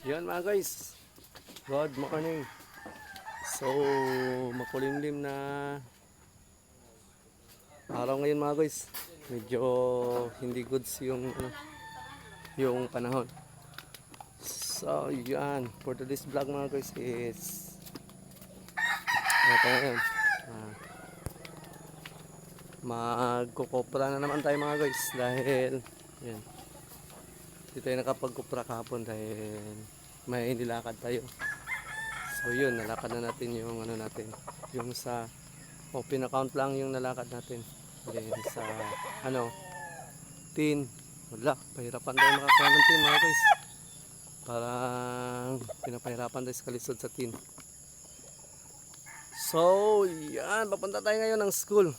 Yan mga guys, good morning. So, makulimlim na araw ngayon mga guys. Medyo hindi goods yung panahon. So, yan, for today's vlog mga guys is ito ngayon. Magkukopra na naman tayo mga guys dahil yan. Hindi tayo nakapagkupra kahapon dahil may nilakad tayo. So yun, nalakad na natin yung natin. Yung sa open account lang yung nalakad natin. Then sa tin. Wala, pahirapan tayo makakuha ng tin mga guys. Parang pinapahirapan tayo sa kalisod sa tin. So yan, papunta tayo ngayon ng school.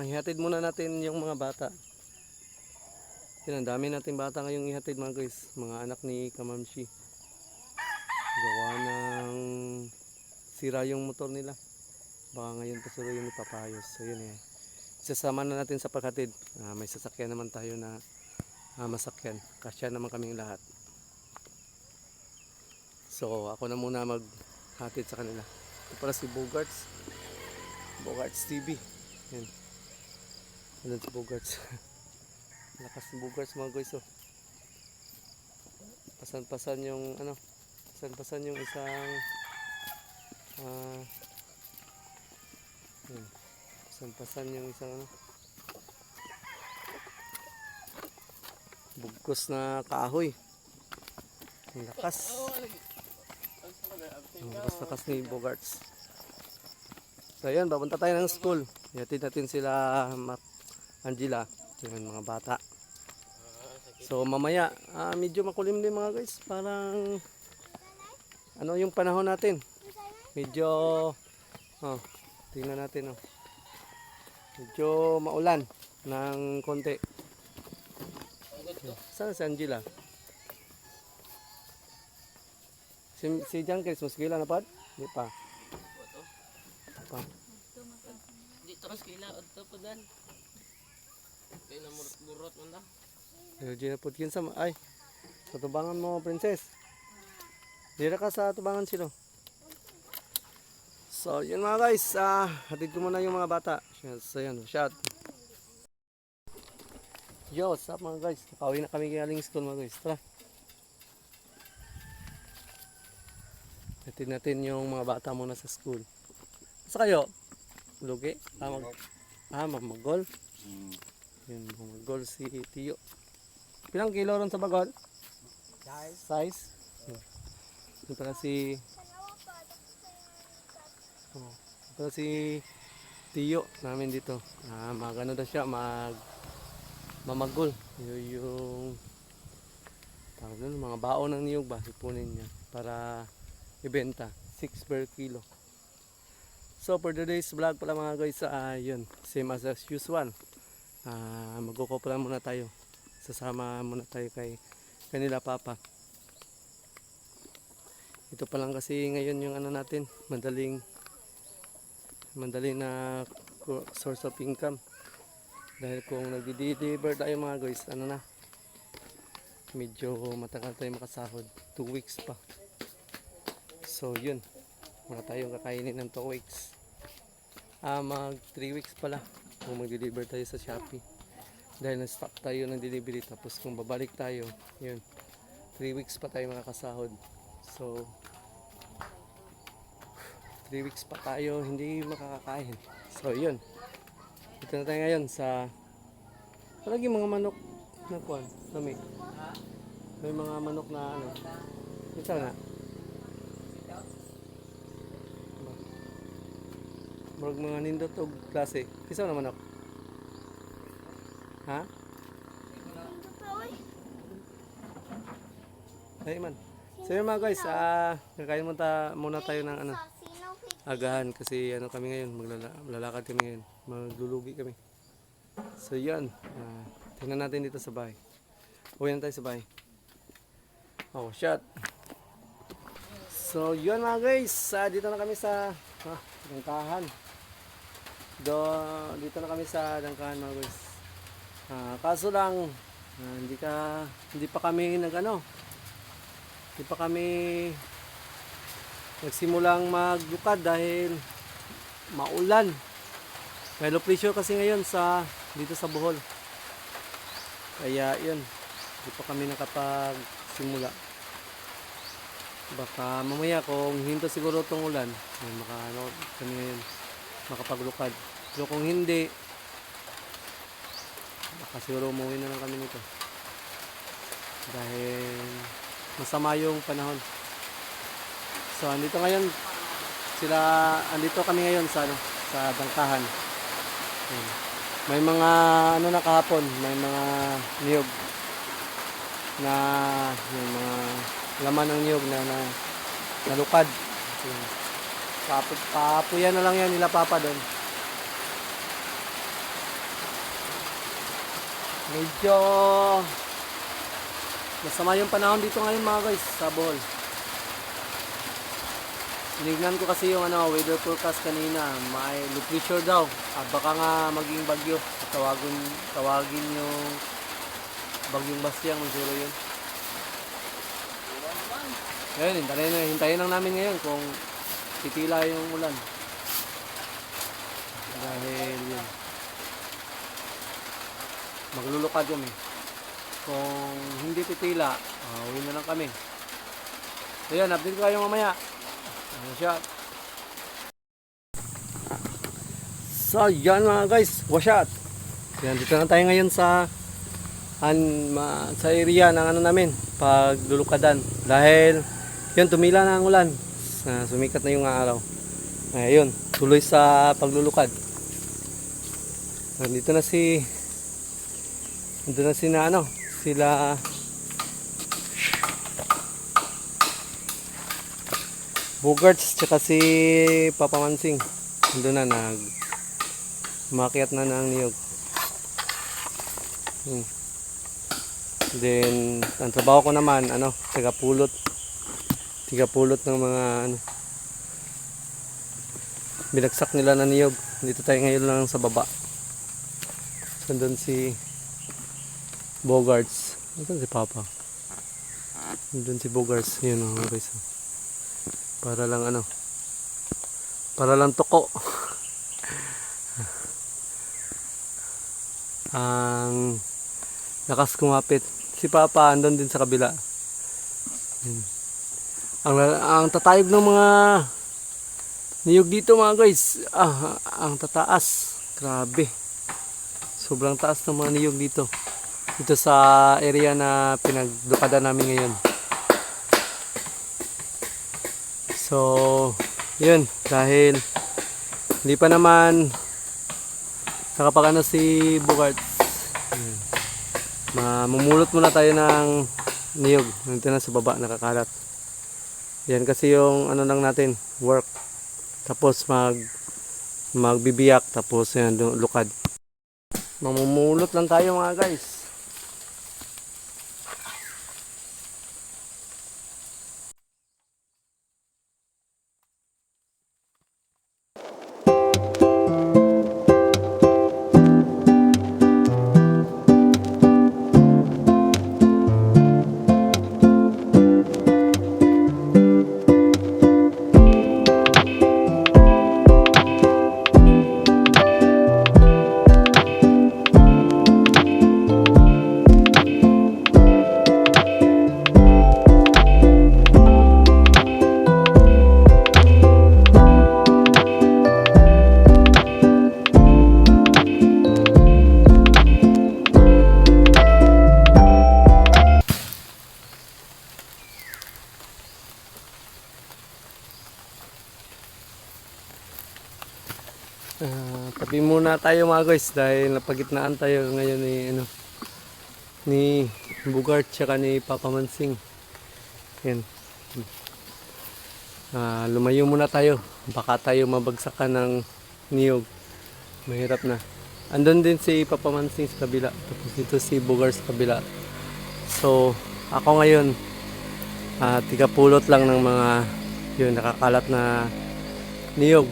Ihatid muna natin yung mga bata. Yan, ang dami nating bata ngayong ihatid mga guys. Mga anak ni Kamamshi. Gawa ng sira yung motor nila. Baka ngayon pa sila yung ipapayos. So yun eh. Isasama na natin sa paghatid. May sasakyan naman tayo na masakyan. Kasya naman kaming lahat. So ako na muna maghatid sa kanila. Ito para si Bogarts. Bogarts TV. Yan. Ano si Bogarts? Lakas ng Bogarts mga guys. Oh. Pasan-pasan yung pasan yung isang pasan yung isang bugkos na kahoy. Ang lakas. Ang lakas ni Bogarts. So ayan, papunta tayo ng school. Ihatid natin sila Angela, yung mga bata. So mamaya, medyo makulimlim mga guys. Parang yung panahon natin. Medyo tingnan natin medyo maulan ng konti. Saan si Angela? Si Jankris, mas kila na pa? Di pa. Dito mas kila adto po dan. Kay na murot man ta. Gina pud kinsa ay. Sa tubangan mo, princess. Dira ka sa tubangan sila. So, yun mga guys, hatid ko muna yung mga bata. So, yan, shot. Yo, what's up mga guys? Pauwi na kami galing school mga guys. Tara. Hatid natin yung mga bata muna sa school. Saan kayo? Lugi? Mamagol? Yun, mamagol si Tiyo. Pilang kilo ron sa bagol? Size? Yun pala si Tiyo namin dito. Magano daw siya, mamagol. Yung mga baon ng niyog ba, ipunin niya para ibenta. 6 per kilo. So for today's vlog pala mga guys, yun, same as usual. Magkukopra muna tayo. Sasama muna tayo kay kanila papa. Ito pa lang kasi ngayon yung natin, madali na source of income. Dahil kung nagdi-deliver tayo mga guys, medyo matagal tayo makasahod. 2 weeks pa. So yun, wala tayong kakainin ng 2 weeks. Mag 3 weeks pala kung mag-deliver tayo sa Shopee. Dahil na-stop tayo ng delivery, tapos kung babalik tayo, yun, 3 weeks pa tayo makakasahod. So 3 weeks pa tayo hindi makakakain. So yun, ito na tayo ngayon sa palagi mga manok na kuwan, lamig. May mga manok na ito na marag mga nindot o klase. Isa na manok. Ha? Ay man. So yun mga guys, kakain muna tayo ng agahan kasi kami ngayon, maglalakad kami ngayon, maglulugi kami. So yan, tingnan natin dito sa bahay. Uwi na tayo sa bahay. Shot. So yun mga guys, dito na kami sa dangkahan. Dito na kami sa dangkahan mga guys. Kaso lang hindi pa kami Di pa kami nagsimulang maglukad dahil maulan. May low pressure kasi ngayon dito sa Bohol. Kaya yun, di pa kami nakapagsimula. Baka mamaya kung hinto siguro itong ulan, may kami ngayon makapaglukad. Pero kung hindi, baka siguro umuwi na lang kami nito. Dahil masama yung panahon. So andito kami ngayon sa Dangkahan. Ayan. May mga na kahapon, may mga niyog na may mga laman ng niyog na nalukad. Ayan. Papuyan na lang yan nila Papa doon. Medyo masama yung panahon dito ngayon mga guys sa Bohol. Tinignan ko kasi yung weather forecast kanina, may low pressure daw. Baka nga maging bagyo. Tawagin yung bagyong Bastiang, siguro yun. Ngayon, hintayin lang namin ngayon kung titila yung ulan. Dahil yun, maglulukad kami. Kung hindi titila, uwi na lang kami. So yan, update ko kayo mamaya. So yan mga guys, wash out. Yan, dito na tayo ngayon sa area ng namin, paglulukadan. Dahil yun, tumila na ang ulan. Sumikat na yung araw. Ayun, tuloy sa paglulukad. Nandito na sila Bogarts tsaka si Papa Mansing. Doon na umakyat na ng niyog. Then ang trabaho ko naman tagapulot ng mga binagsak nila na niyog. Dito tayo ngayon lang sa baba. So doon si Bogarts. Ito si Papa. Doon si Bogarts. Yun mga guys. Para lang tuko. Ang lakas kumapit. Si Papa andun din sa kabila. Ang tatayog ng mga niyog dito mga guys. Ang tataas. Grabe. Sobrang taas ng mga niyog dito. Dito sa area na pinaglukadan namin ngayon. So, yun, dahil hindi pa naman nakapag si Bogarts. Mamumulot muna tayo ng niyog. Nandito na sa baba, nakakalat. Yan kasi yung lang natin, work. Tapos magbibiyak, tapos yan, lukad. Mamumulot lang tayo mga guys. Tabi muna tayo mga guys dahil napagitnaan tayo ngayon ni Bugart tsaka ni Papa Mansing. Yan. Lumayo muna tayo. Baka tayo mabagsakan ng niyog. Mahirap na. Andun din si Papa Mansing sa kabila. Tapos dito si Bugart sa kabila. So ako ngayon tigapulot lang ng mga nakakalat na niyog.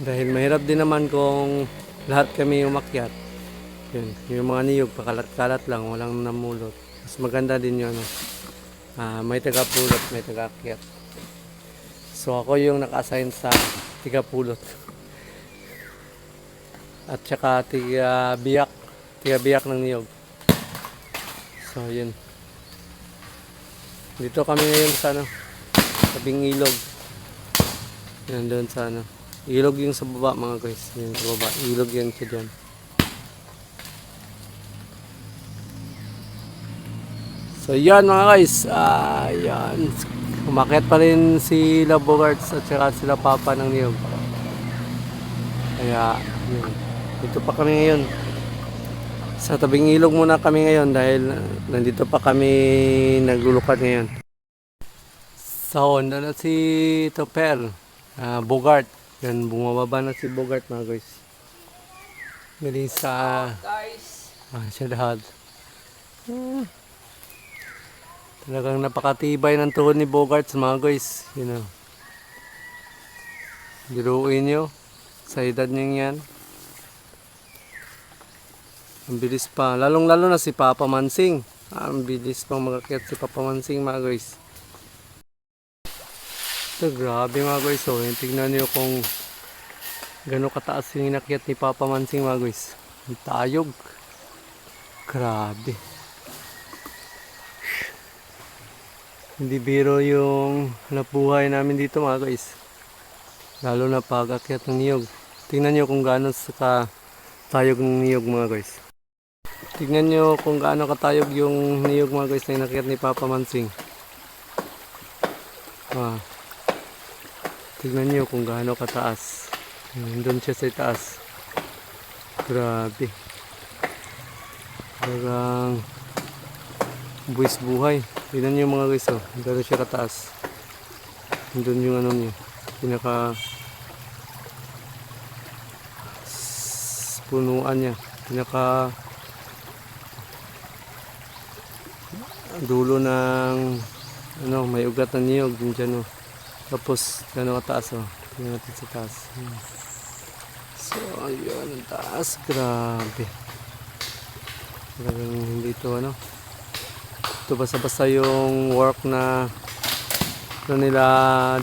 Dahil mahirap din naman kung lahat kami umakyat. Yung mga niyog, pakalat-kalat lang, walang namulot. Mas maganda din yung ano, may taga-pulot, may taga-akyat. So ako yung naka-assign sa taga-pulot. At saka taga-biyak ng niyog. So yun. Dito kami ngayon sa ano, tabing ilog. Yan doon sa ano. Ilog yung sa baba mga guys. Yan sa baba. Ilog yan siya dyan. So yan mga guys. Yan. Umakyat pa rin si Bogarts at saka sila Papa ng niyog. Kaya yun. Dito pa kami ngayon. Sa tabing ilog muna kami ngayon dahil nandito pa kami naglulukad ngayon. So, na si Topel. Bogart. Yan, bumababa na si Bogart mga guys. Galing sa... Guys, siya lahat. Talagang napakatibay ng tuhod ni Bogart mga guys. You know. Biruin nyo. Sa edad niyo yan. Ang bilis pa. Lalong lalo na si Papa Mansing. Ang bilis pang magakyat si Papa Mansing mga guys. Ito, grabe mga guys. So, tignan nyo kung gano'ng kataas yung inakyat ni Papa Mansing mga guys. Ang tayog. Grabe. Hindi biro yung nabuhay namin dito mga guys. Lalo na pag akyat ng niyog. Tingnan nyo kung gaano sa tayog ng niyog mga guys. Tingnan nyo kung gaano katayog yung niyog mga guys na inakyat ni Papa Mansing. Tingnan nyo kung gaano kataas. Doon siya sa itaas. Grabe. Parang buwis buhay. Tingnan nyo mga guys. Gano'n siya kataas. Doon yung ano niya. Pinaka punuan niya. Pinaka dulo ng ano, may ugat na niyog dyan oh. Tapos gano'n kataas oh. Tingnan natin sa taas. So ayun, ang taas. Grabe. Talagang hindi ito ano. Ito basta-basta yung work na nila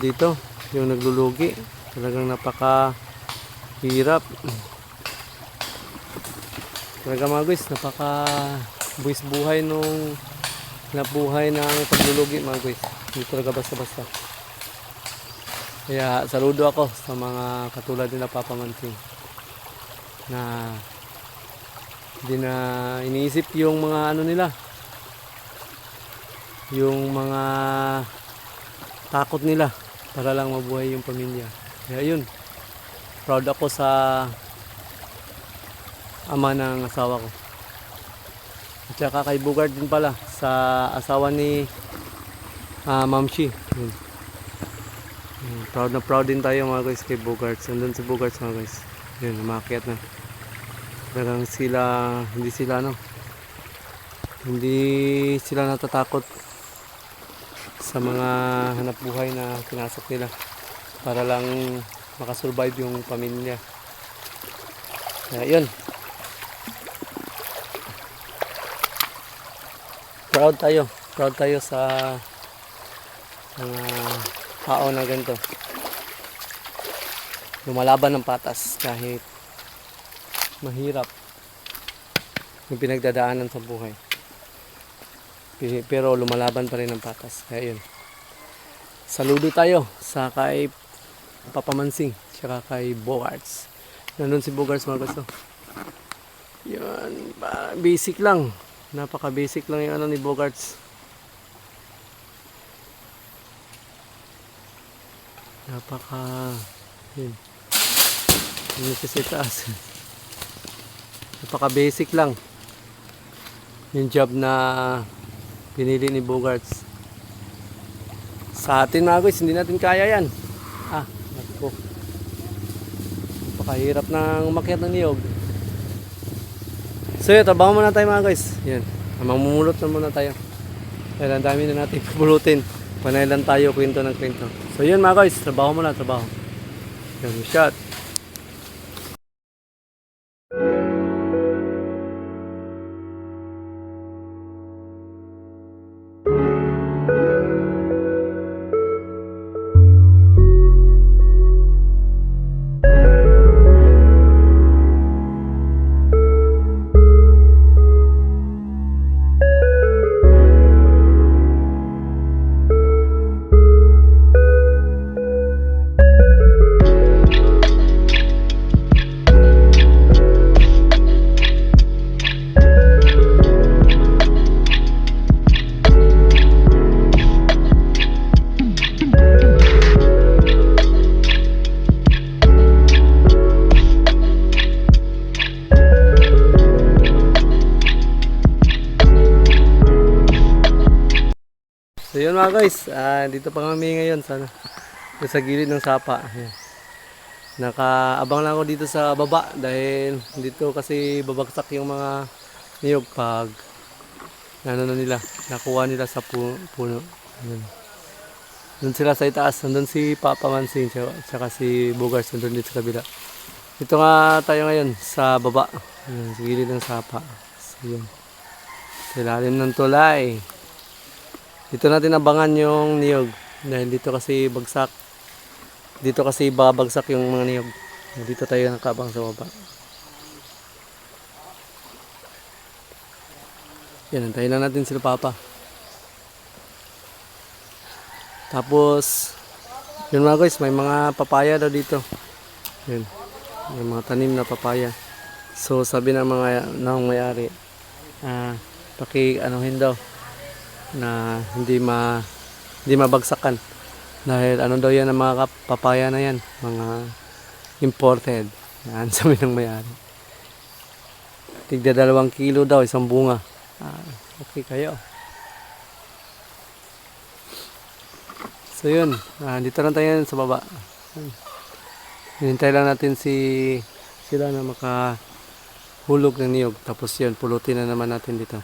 dito. Yung naglulugi. Talagang napaka hirap. Talaga mga guys, napaka buwis buhay nung nabuhay ng paglulugi mga guys. Hindi talaga basta-basta. Kaya saludo ako sa mga katulad nila Papa Mansing na hindi na iniisip yung mga ano nila, yung mga takot nila para lang mabuhay yung pamilya. Kaya yun, proud ako sa ama ng asawa ko. At saka kay Bogart din pala, sa asawa ni Ma'am Shi. Yun. Proud na proud din tayo mga guys kay Bogart. Andun si Bogart mga guys. Yun, umakyat na. Parang sila, hindi sila natatakot sa mga hanap buhay na pinasok nila para lang makasurvive yung pamilya. Kaya yun. Proud tayo sa mga tao na ganito. Lumalaban ng patas kahit mahirap yung pinagdadaanan sa buhay. Pero lumalaban pa rin ng patas. Kaya yun. Saludo tayo sa kay Papa Mansing saka kay Bogarts. Nandun si Bogarts mga gusto. Yan, basic lang. Napaka basic lang yung ano ni Bogarts. Napaka yun. Yun kasi taas. Napaka basic lang yung job na pinili ni Bogarts. Sa atin mga guys, hindi natin kaya yan. Naku. Napakahirap nang umakyat ng niyog. So yun, trabaho muna tayo mga guys. Yan, mamumulot na muna tayo. Dahil ang dami na natin pupulutin. Panay lang tayo, kwento ng kwento. So yun mga guys, trabaho muna, trabaho. Yan, shot. So yun mga guys, dito pa kami ngayon sa gilid ng sapa. Ayan. Nakaabang lang ako dito sa baba dahil dito kasi babagsak yung mga niyog pag ano na nila, nakuha nila sa puno. Ayan. Doon sila sa itaas, nandun si Papa Mansing, tsaka si Bugars, nandun dito sa kabila. Dito nga tayo ngayon sa baba, ayan, sa gilid ng sapa. So yun, sa ilalim ng tulay. Dito natin abangan yung niyog dahil dito kasi babagsak yung mga niyog. Dito tayo nakabang sa baba. Yan, antayin lang natin sila Papa. Tapos, yun mga guys, may mga papaya daw dito. Yun, may mga tanim na papaya. So sabi ng mga may-ari, anuhin daw na hindi mabagsakan dahil ano daw yan ang mga papaya na yan, mga imported. Yan sabi ng may-ari. Tigda 2 kilo daw isang bunga. Okay kayo. So yun, dito lang tayo sa baba. Hinintay lang natin sila na makahulog ng niyog. Tapos yun, pulutin na naman natin dito.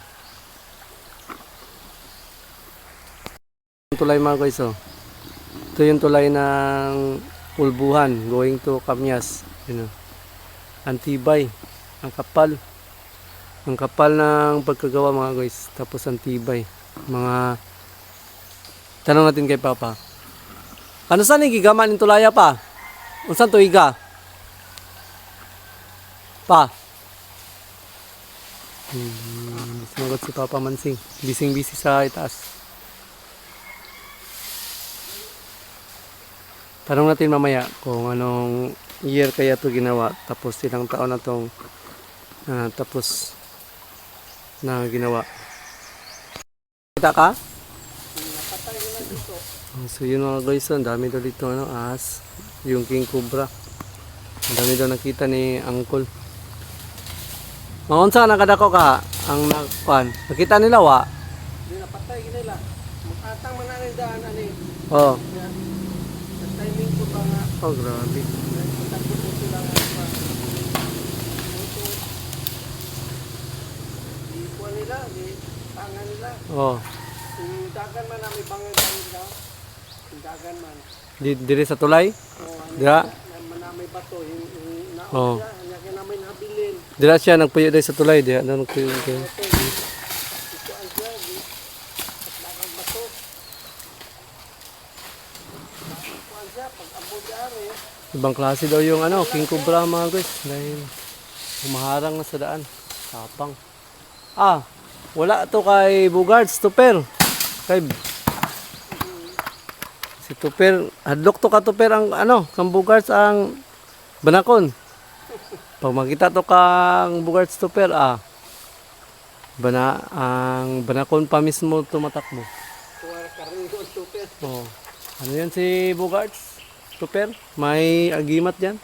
Tulay mga guys, oh. Ito yung tulay ng Pulbuhan going to Kamyas. Yun, oh. Antibay, ang kapal ng pagkagawa mga guys. Tapos antibay, mga tanong natin kay Papa, ano saan yung gigaman ng tulaya pa? Unsan to higa? Pa? Sumagot si Papa Mansing. Bising-busy sa itaas. Tanong natin mamaya kung anong year kaya to ginawa. Tapos ilang taon na tong tapos na ginawa. Kita ka? So yun mga guys, ang dami daw dito ahas, yung king cobra. Ang dami daw nakita ni Uncle. Maunsa nakadako ka ang nakuan? Nakita nila wa? Hindi napatay nila. Makatang man na daan ani. Oh. Sa timing ko pa nga. Oh, grabe. Takot ko sila nga pa. Di kuha nila, di tangan nila. Oh. Yung dagan man na may bangan nila. Yung dagan man. Dire sa tulay? Dira? Na may bato, yung naon Oh. siya, hanya ka namin nabilin. Dira siya nagpuyo dai sa tulay, dira na nagpuyo. Ito ang siya, di dagang bato. Kuhaan siya, pag abo diari. Ibang klase daw yung king cobra mga guys, dahil humaharang na sa daan. Tapang. Wala to kay Bugards, Tuper. Kay si Tuper, hadlok to ka Tuper ang kang Bugards ang banakon. Pag makita to kang Bugards Tuper, ang banakon pa mismo tumatakbo. Kuhaan karingo super. Oh. Ano yan si Bugards Tuper? May agimat diyan.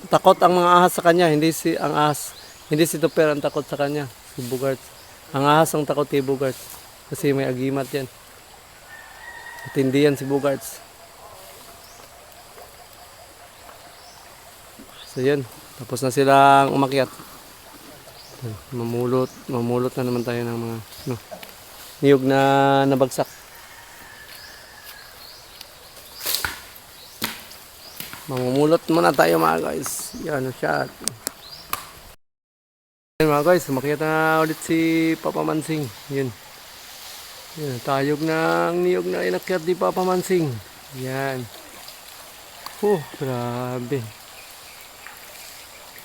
Takot ang mga ahas sa kanya, hindi si Tuper ang takot sa kanya, si Bugards. Ang ahas ang takot kay Bugards kasi may agimat yan. Matindi yan si Bugards. So yan, tapos na silang umakyat. Mamulot na naman tayo ng mga niyog na nabagsak. Mamumulot muna tayo mga guys. Yan ang shot. Yan mga guys, umakyat na ulit si Papa Mansing. Yun. Yan, tayog ng niyog na inakyat ni Papa Mansing. Yan. Grabe.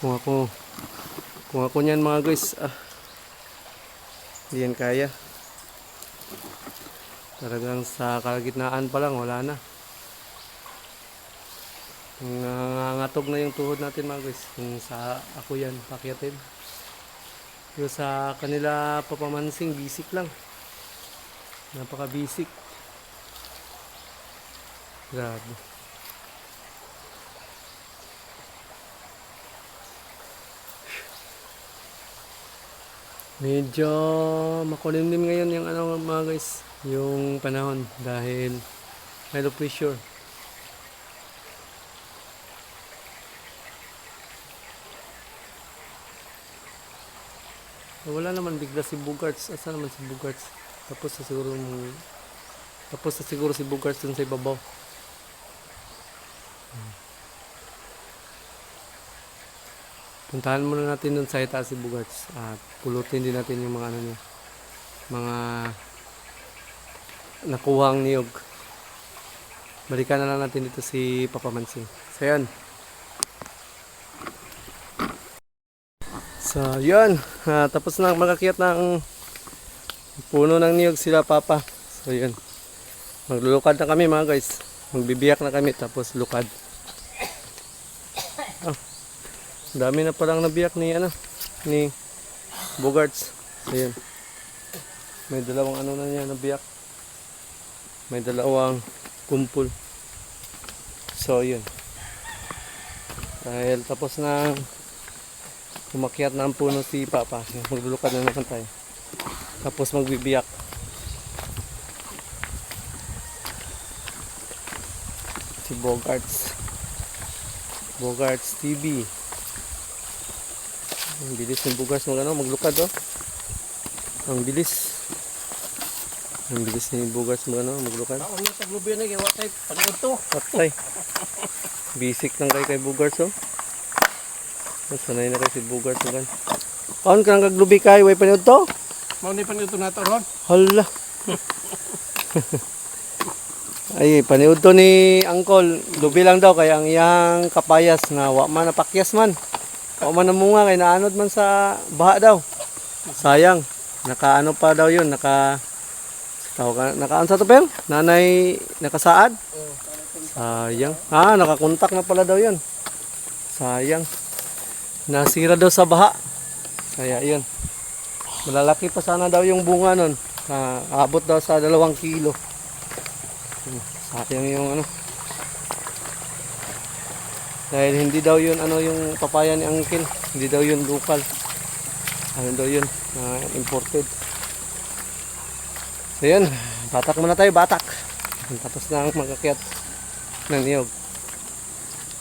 Kung ako niyan mga guys, hindi yan kaya. Talagang sa kalagitnaan pa lang, wala na. Nangangatog na yung tuhod natin mga guys. Kung sa ako yan, pakyatin. Yung sa kanila Papa Mansing, basic lang. Napaka-basic. Grabe. Medyo makulimlim ngayon yung ano mga guys, yung panahon dahil may low pressure. Wala naman bigla si Bugarts. Asa naman si Bugarts? Tapos na siguro si Bugarts dun sa ibabaw. Puntahan muna natin dun sa itaas si Bugarts at pulutin din natin yung mga ano niya, mga nakuhang niyog. Balikan na lang natin dito si Papa Mansing. So yan. So yun, tapos na makakiyat ng puno ng niyog sila Papa. So yun, maglulukad na kami mga guys. Magbibiyak na kami tapos lukad. Dami na palang nabiyak ni Bugarts. So yun, may dalawang ano na niya nabiyak. May dalawang kumpul. So yun, dahil tapos na umakyat na ang puno si Papa, maglulukad na naman tayo. Tapos magbibiyak. Si Bogarts TV. Ang bilis ng Bogarts maglukad oh. Ang bilis ni Bogarts maglukad. Ako na sa globe na gawa tayo panood to. Patay. Basic lang kay Bogarts oh. Sanay na kay si Bogarts magan. Kaon ka nang kaglubi kay way panood to? Mao ni panood to nato ron. Hala. Ay, paniud to ni Uncle. Lubi lang daw kaya ang iyang kapayas na wa man napakyas man. Wa man namunga kay naanod man sa baha daw. Sayang. Nakaano pa daw 'yun, nakaano sa to pel? Nanay nakasaad? Sayang. Nakakontak na pala daw 'yun. Sayang. Nasira daw sa baha. Kaya 'yun. Malalaki pa sana daw yung bunga nun. Abot daw sa 2 kilo. Sayang yung ano. Dahil hindi daw yun yung papaya ni Uncle. Hindi daw yun local. Ano daw yun? Imported. So yun. Batak muna tayo. Batak. Tapos na ang magkakyat ng niyog.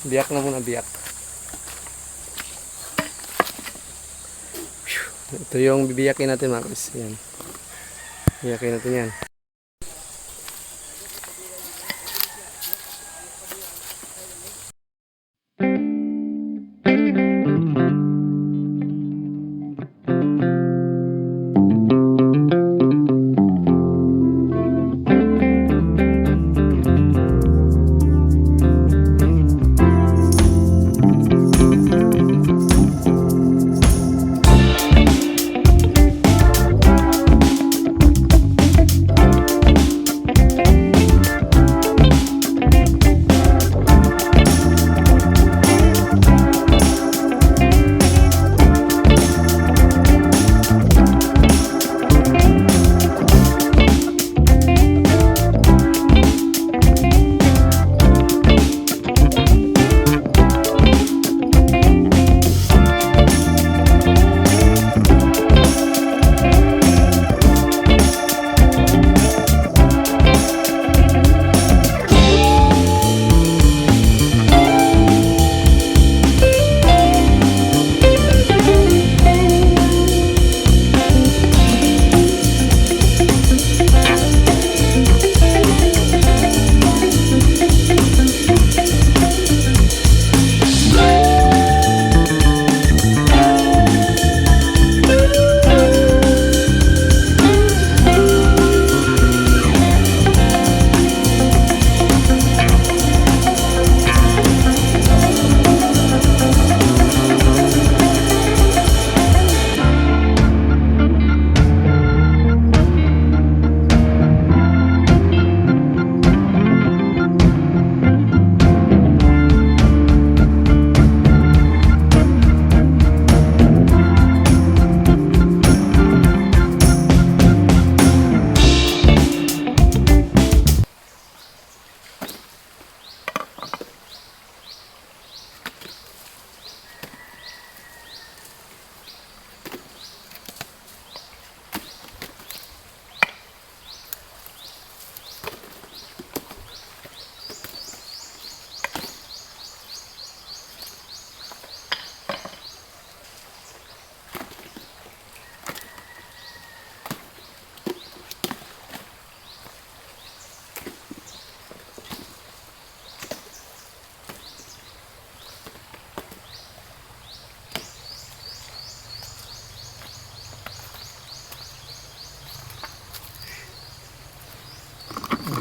Biyak na muna. Biyak. Ito yung bibiyakin natin mga guys. Yan. Biyakin natin yan.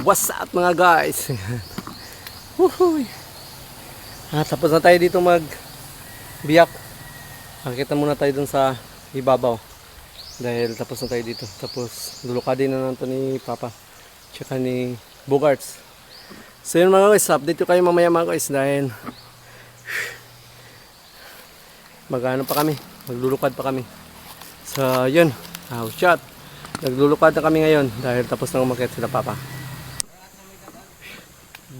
What's up mga guys? Woohoo! Tapos na tayo dito biyak. Nakita muna tayo dun sa ibabaw. Dahil tapos na tayo dito. Tapos lulukadin na natin ni Papa. Tsaka ni Bogarts. So yun mga guys, update ko kayo mamaya mga guys. Dahil magano pa kami. Maglulukad pa kami. So yun. Shot. Naglulukad na kami ngayon. Dahil tapos na umakyat sila Papa.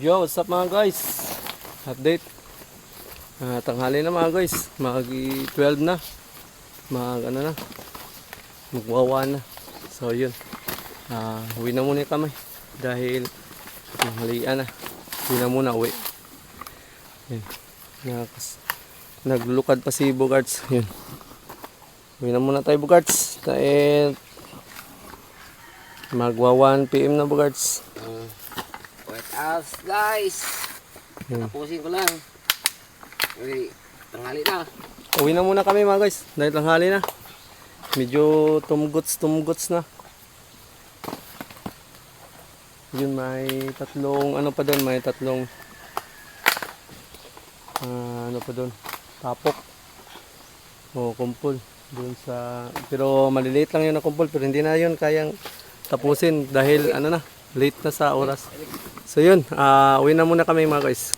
Yo, what's up mga guys? Update. Tanghali na mga guys. Mag 12 na. Magwawa na. So yun. Uwi na muna kami. Dahil tanghalian na. Uwi na muna uwi. Yun. Naglulukad pa si Bogarts. Yun. Uwi na muna tayo Bogarts. Dahil magwa 1 PM na Bogarts. Wait us guys. Yun. Tapusin ko lang. Uy, tanghali na. Uwi na muna kami mga guys. Dahil tanghali na. Medyo tumguts na. Yun, may tatlong ano pa doon, may tatlong ano pa doon, tapok o kumpol doon sa, pero maliliit lang yun na kumpol, pero hindi na yun kayang tapusin dahil ano na, late na sa oras. So yun, uwi na muna kami mga guys.